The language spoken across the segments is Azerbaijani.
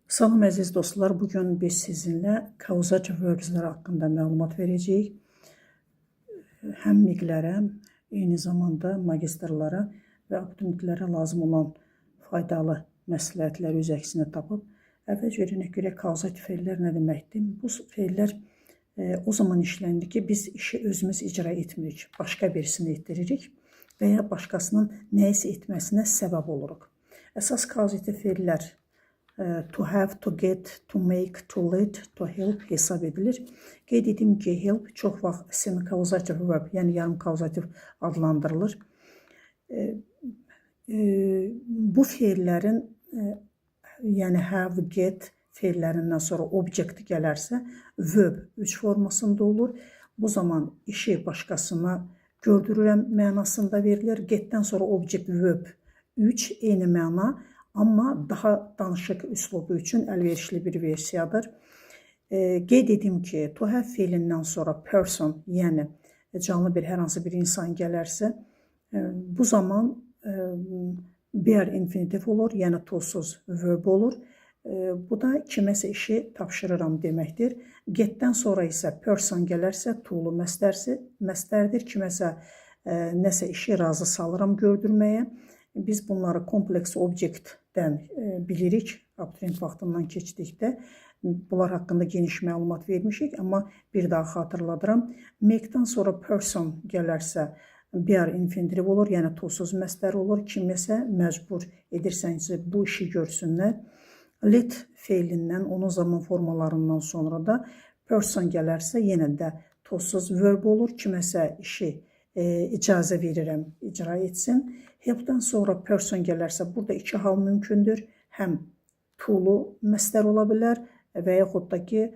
Salam əziz dostlar, bugün biz sizinlə causative verbslər haqqında məlumat verəcəyik. Həm miqlərə, eyni zamanda magistrlara və abituriyentlərə lazım olan faydalı məsləhətləri öz əksini tapıb. Əvvəlcə görək causative fe'llər nə deməkdir? Bu fe'llər o zaman işlənir ki, biz işi özümüz icra etmirik, başqa birisini etdiririk və ya başqasının nəyisə etməsinə səbəb oluruq. Əsas causative fe'llər to have, to get, to make, to lead, to help hesab edilir. Qeyd edim ki, help çox vaxt semi-causative verb, yəni yarım causative adlandırılır. Bu fe'llərin, yəni have, get fe'llərindən sonra object gələrsə, verb 3 formasında olur. Bu zaman işi başqasına gördürürəm mənasında verilir. Getdən sonra object verb 3 eyni məna, amma daha danışıq üslubu üçün əlverişli bir versiyadır. Qeyd edim ki, to have fe'lindən sonra person, yəni canlı bir hər hansı bir insan gələrsə, bu zaman bare infinitiv olur, yəni tosuz verb olur. Bu da kiməsə işi tapşırıram deməkdir. Getdən sonra isə person gələrsə, to'lu məstərdir. Kiməsə nəsə işi razı salıram gördürməyə. Biz bunları kompleks obyektdən bilirik, abituriyent vaxtından keçdikdə. Bunlar haqqında geniş məlumat vermişik, amma bir daha xatırladıram. Make'dən sonra person gələrsə, bare infinitiv olur, yəni tosuz məstər olur. Kiməsə məcbur edirsə bu işi görsünlər. Let fe'lindən, onun zaman formalarından sonra da person gələrsə, yenə də tosuz verb olur. Kiməsə işi icazə verirəm, icra etsin. Helpdən sonra person gələrsə, burada iki hal mümkündür. Həm to'lu məstər ola bilər və yaxud da ki,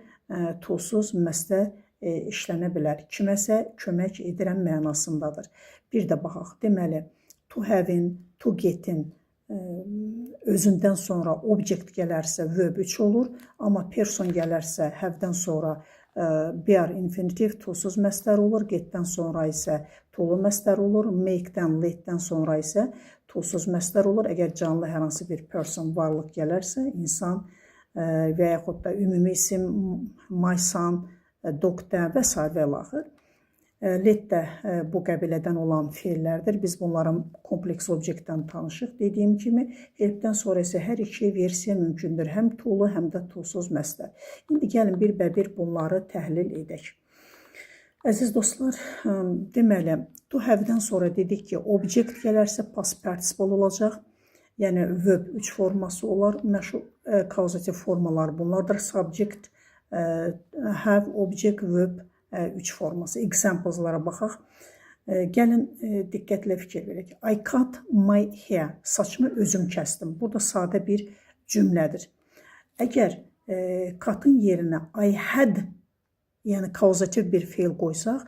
to'suz məstər işlənə bilər. Kiməsə kömək edirəm mənasındadır. Bir də baxaq. Deməli, to have-in, to get-in özündən sonra object gələrsə verb 3 olur, amma person gələrsə have-dən sonra bare infinitiv tosuz məstər olur, getdən sonra isə to'lu məstər olur, make-dən, let-dən sonra isə tosuz məstər olur. Əgər canlı hər hansı bir person, varlıq gələrsə, insan və yaxud da ümumi isim, my son, dog-dən və s. və ilaxır. Let də bu qəbilədən olan fe'llərdir. Biz bunların kompleks obyektdən tanışıq. Dediyim kimi, helpdən sonra isə hər iki versiya mümkündür. Həm to'lu, həm də to'suz məstər. İndi gəlin bir bunları təhlil edək. Əziz dostlar, deməli, to have-dən sonra dedik ki, object gələrsə past participle olacaq. Yəni, verb 3 forması olar. Məşhur causative formalar bunlardır. Subject, have, object, verb 3 forması. Examples'lara baxaq. Gəlin diqqətlə fikir verək. I cut my hair. Saçımı özüm kəsdim. Burada sadə bir cümlədir. Əgər cut'ın yerinə I had, yəni causative bir fe'l qoysaq,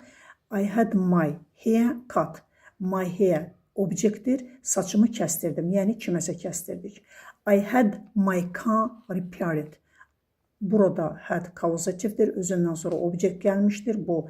I had my hair cut. My hair obyektdir. Saçımı kəstirdim. Yəni kiməsə kəstirdik. I had my car repaired. Burada had causativdir, özündən sonra object gəlmişdir. Bu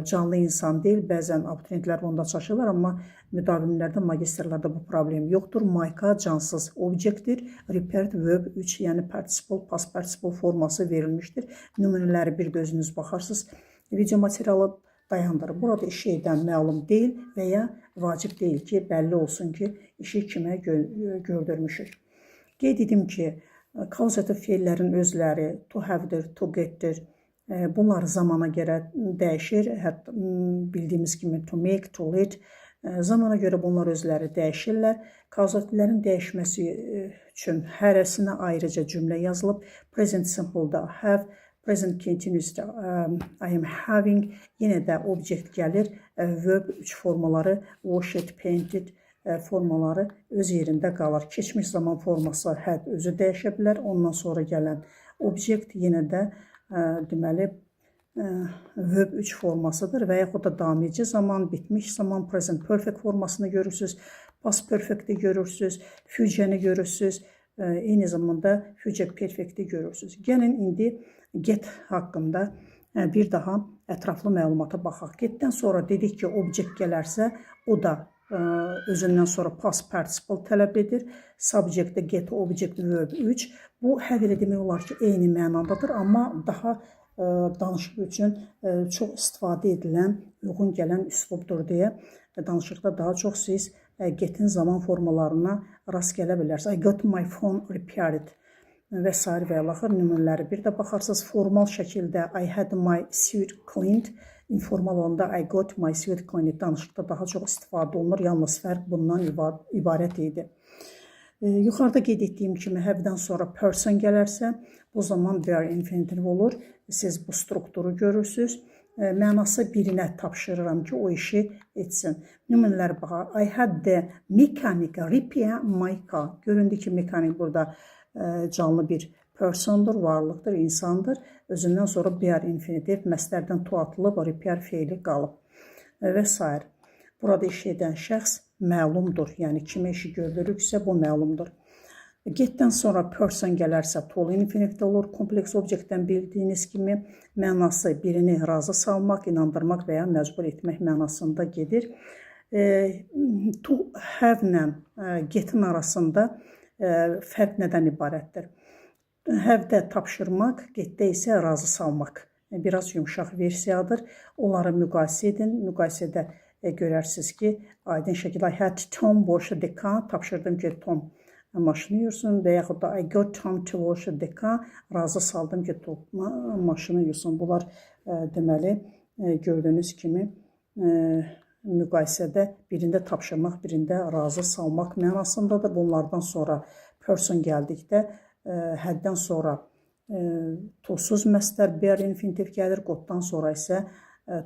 canlı insan deyil, bəzən abituriyentlər onda çaşırlar, amma müdavimlərdə, magistrlarda bu problem yoxdur. My-ka cansız obyektdir. Repaired verb 3, yəni participle, past participle forması verilmişdir. Nümunələri bir də özünüz baxarsınız. Video materialı dayandırır. Burada işi edən məlum deyil və ya vacib deyil ki, bəlli olsun ki, işi kimə gördürmüşük. Qeyd edim ki, causative fe'llərin özləri to have-dir, to get-dir. Bunlar zamana görə dəyişir. Hətta bildiyimiz kimi to make, to lead. Zamana görə bunlar özləri dəyişirlər. Causativlərin dəyişməsi üçün hərəsinə ayrıca cümlə yazılıb. Present simple-da have, present continuous-da I am having. Yenə də object gəlir. Verb 3 formaları washed, painted formaları öz yerində qalır. Keçmiş zaman forması had özü dəyişə bilər. Ondan sonra gələn object yenə də deməli verb 3 formasıdır və yaxud da daim edici zaman, bitmiş zaman, present perfect formasını görürsünüz, past perfect'i görürsünüz, future'ni görürsünüz, eyni zamanda future perfect'i görürsünüz. Gəlin indi get haqqında bir daha ətraflı məlumata baxaq. Getdən sonra dedik ki, object gələrsə, o da özündən sonra past participle tələb edir. Subject-də get, object, verb 3. Bu hər elə demək olar ki, eyni mənadadır, amma daha danışıq üçün çox istifadə edilən, uyğun gələn üslubdur deyə danışıqda daha çox siz get'in zaman formalarına rast gələ bilərsiniz. I got my phone repaired və s. və axır nümunələri. Bir də baxarsınız, formal şəkildə I had my suit cleaned, informal olanda I got my suit cleaned danışıqda daha çox istifadə olunur. Yalnız fərq bundan ibarət idi. Yuxarıda qeyd etdiyim kimi have-dən sonra person gələrsə, bu zaman were infinitive olur. Siz bu strukturu görürsünüz. Mənası birinə tapşırıram ki, o işi etsin. Nümunələr baxaq. I had the mechanic repair my car. Göründü ki, mekanik burada canlı bir persondur, varlıqdır, insandır. Özündən sonra were infinitive, məsdərdən to atılıb, repair feili qalıb və s. Burada iş edən şəxs məlumdur. Yəni, kimə işi görülürüksə, bu məlumdur. Get'dən sonra person gələrsə, to infinitive olur. Kompleks obyektdən bildiyiniz kimi mənası birini razı salmaq, inandırmaq və ya məcbur etmək mənasında gedir. To have-lə get'in arasında fərq nədən ibarətdir? Have-də tapşırmaq, get'də isə razı salmaq. Biraz yumşaq versiyadır. Onları müqayisə edin. Müqayisədə görərsiniz ki, aydın şəkildə I had Tom wash the car, tapşırdım ki, Tom maşını yuysun və yaxud da I got Tom to wash the car, razı saldım ki, Tom maşını yuysun. Bunlar deməli, gördüyünüz kimi müqayisədə birində tapşırmaq, birində razı salmaq mənasındadır. Bunlardan sonra person gəldikdə, həddən sonra tosuz məsdər, were infinitive gəlir, qotdan sonra isə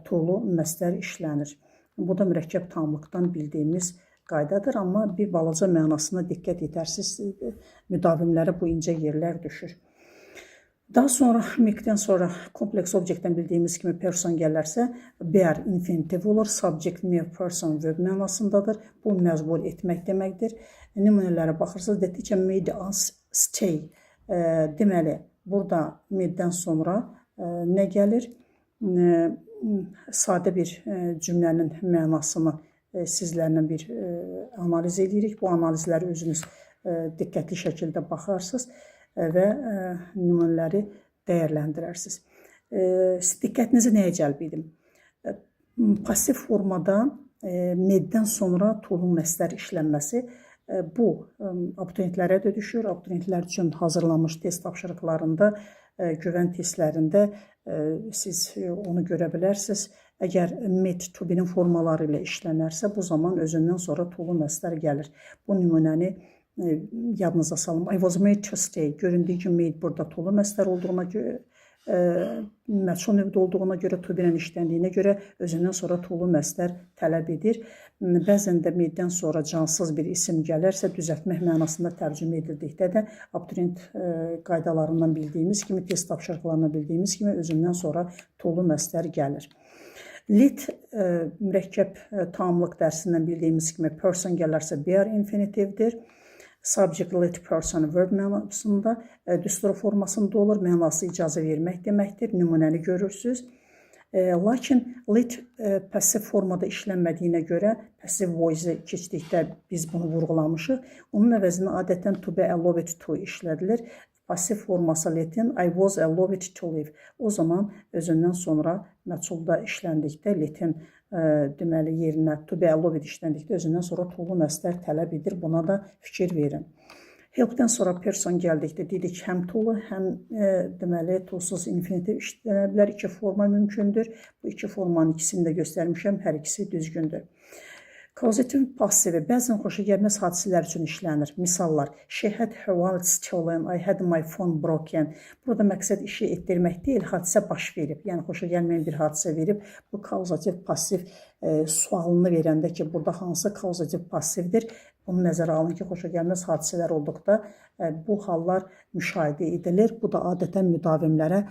tolu məsdər işlənir. Bu da mürəkkəb tamlıqdan bildiyimiz qaydadır, amma bir balaca mənasına diqqət edərsiniz, müdavimlərə bu incə yerlər düşür. Daha sonra, make-dən sonra kompleks obyektdən bildiyimiz kimi person gələrsə, were infinitive olur, subject, mere, person, verb mənasındadır. Bu, məcbur etmək deməkdir. Nümunələrə baxırsınız, the teacher made us stay. Deməli, burada made-dən sonra nə gəlir? Sadə bir cümlənin mənasını sizlərlə bir analiz edirik. Bu analizləri özünüz diqqətli şəkildə baxarsınız və nümunələri dəyərləndirərsiniz. Diqqətinizi nəyə cəlb edim? Pasiv formada meddən sonra tolu məsdər işlənməsi bu abituriyentlərə də düşür. Abituriyentlər üçün hazırlanmış test tapşırıqlarında, güvən testlərində siz onu görə bilərsiniz. Əgər med to be-nin formaları ilə işlənərsə, bu zaman özündən sonra tolu məsdər gəlir. Bu nümunəni yadınıza salın. I was made to stay. Göründüyü ki, made burada tolu məsdər olduğuna görə, məçhul növdə olduğuna görə, to be-nin işləndiyinə görə özündən sonra tolu məsdər tələb edir. Bəzən də made-dən sonra cansız bir isim gələrsə, düzəltmək mənasında tərcümə edildikdə də abituriyent qaydalarından bildiyimiz kimi, test tapşırıqlarından bildiyimiz kimi özündən sonra tolu məsdər gəlir. Lit mürəkkəb tamlıq dərsindən bildiyimiz kimi person gələrsə were infinitivdir. Subject, lit, person, verb mənasında düstur formasında olur. Mənası icazə vermək deməkdir. Nümunəni görürsünüz. Lakin lit passiv formada işlənmədiyinə görə passive voice keçdikdə biz bunu vurğulamışıq. Onun əvəzinə adətən to be allowed to işlədilir. Pasiv forması litin I was allowed to live. O zaman özündən sonra məçhulda işləndikdə litin deməli yerinə to be allowed işləndikdə özündən sonra tolu məsdər tələb edir. Buna da fikir verin. Help'dən sonra person gəldikdə dedik həm tolu, həm deməli tolsuz infinitiv işlənə bilər. İki forma mümkündür. Bu iki formanın ikisini də göstərmişəm. Hər ikisi düzgündür. Kauzativ passivi bəzən xoşagəlməz hadisələr üçün işlənir. Misallar, she had her wallet stolen, I had my phone broken. Burada məqsəd işi etdirmək deyil, hadisə baş verib. Yəni, xoşagəlməyən bir hadisə verib. Bu kauzativ passiv sualını verəndə ki, burada hansı kauzativ passivdir? Bunu nəzərə alın ki, xoşagəlməz hadisələr olduqda bu hallar müşahidə edilir. Bu da adətən müdavimlərə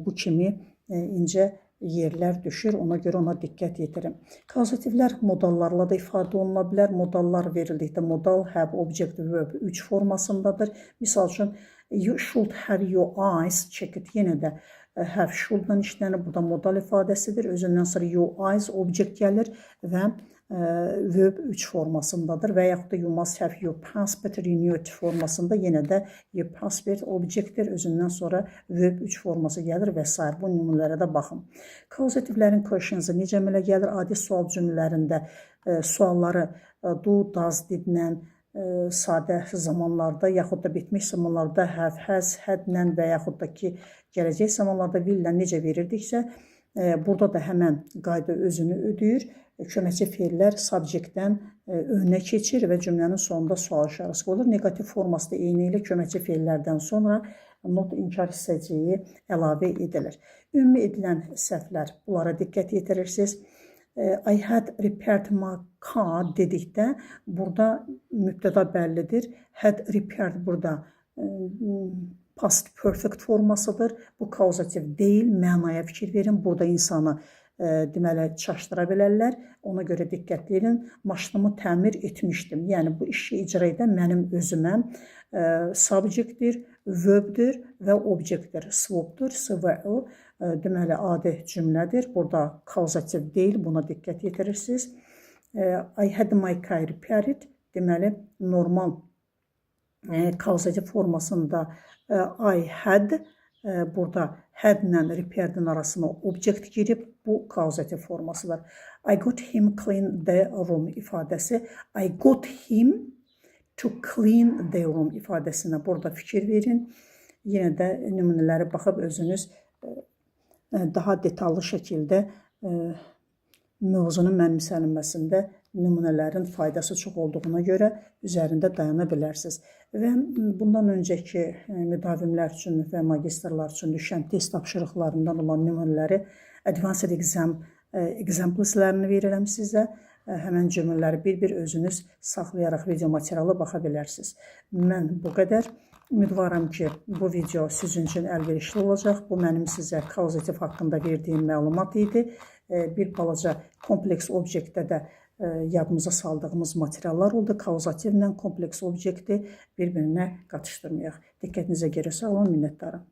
bu kimi incə yerlər düşür, ona görə ona diqqət yetirin. Kauzativlər modallarla da ifadə oluna bilər. Modallar verildikdə modal, have, object, verb 3 formasındadır. Misal üçün, you should have your eyes checked. Yenə də have, should-dan işlənir. Burada modal ifadəsidir. Özündən sonra your eyes, object gəlir və verb 3 formasındadır və yaxud da you must have your passport renewed formasında yenə də your passport objektdir, özündən sonra verb 3 forması gəlir və s. Bu nümunələrə də baxın. Causativlərin questions-ı necə əmələ gəlir? Adi sual cümlələrində sualları do, does, didlə, sadə zamanlarda yaxud da bitmiş zamanlarda have, has, had-lə və yaxud da ki, gələcək zamanlarda will-lə necə verirdiksə, burada da həmən qayda özünü ödəyir. Köməkçi feillər subject-dən önə keçir və cümlənin sonunda sual işarəsi qoyulur. Negativ forması da eyni ilə köməkçi feillərdən sonra not inkar hissəciyi əlavə edilir. Ümumi edilən səhvlər, bunlara diqqət yetirirsiniz. I had repaired my car dedikdə burada mübtəda bəllidir. Had repaired burada past perfect formasıdır. Bu kauzativ deyil, mənaya fikir verin. Burada insanı deməli çaşdıra bilərlər. Ona görə diqqətli edin. Maşınımı təmir etmişdim. Yəni bu işi icra edən mənim özüməm. Subjectdir, verbdir və objektdir. Swapdır, SVO. Deməli adi cümlədir. Burada kauzativ deyil. Buna diqqət yetirirsiniz. I had my car repaired. Deməli normal kauzativ formasında I had, burada had-lə repaired-in arasına object girib, bu kauzativ formasıdır. I got him clean the room ifadəsi. I got him to clean the room ifadəsinə burada fikir verin. Yenə də nümunələri baxıb özünüz daha detallı şəkildə mövzunun mənimsənilməsində nümunələrin faydası çox olduğuna görə üzərində dayana bilərsiniz. Və bundan öncəki müdavimlər üçün və magistrlar üçün düşən test tapşırıqlarından olan nümunələri Advanced Examples'lərini verirəm sizə. Həmən cümlələri bir-bir özünüz saxlayaraq video materialı baxa bilərsiniz. Mən bu qədər. Ümidvaram ki, bu video sizin üçün əlverişli olacaq. Bu mənim sizə kauzativ haqqında verdiyim məlumat idi. Bir balaca kompleks obyektdə də yadımıza saldığımız materiallar oldu. Kauzativlə kompleks obyekti bir-birinə qatışdırmayaq. Diqqətinizə görə sağ olun, minnətdarım.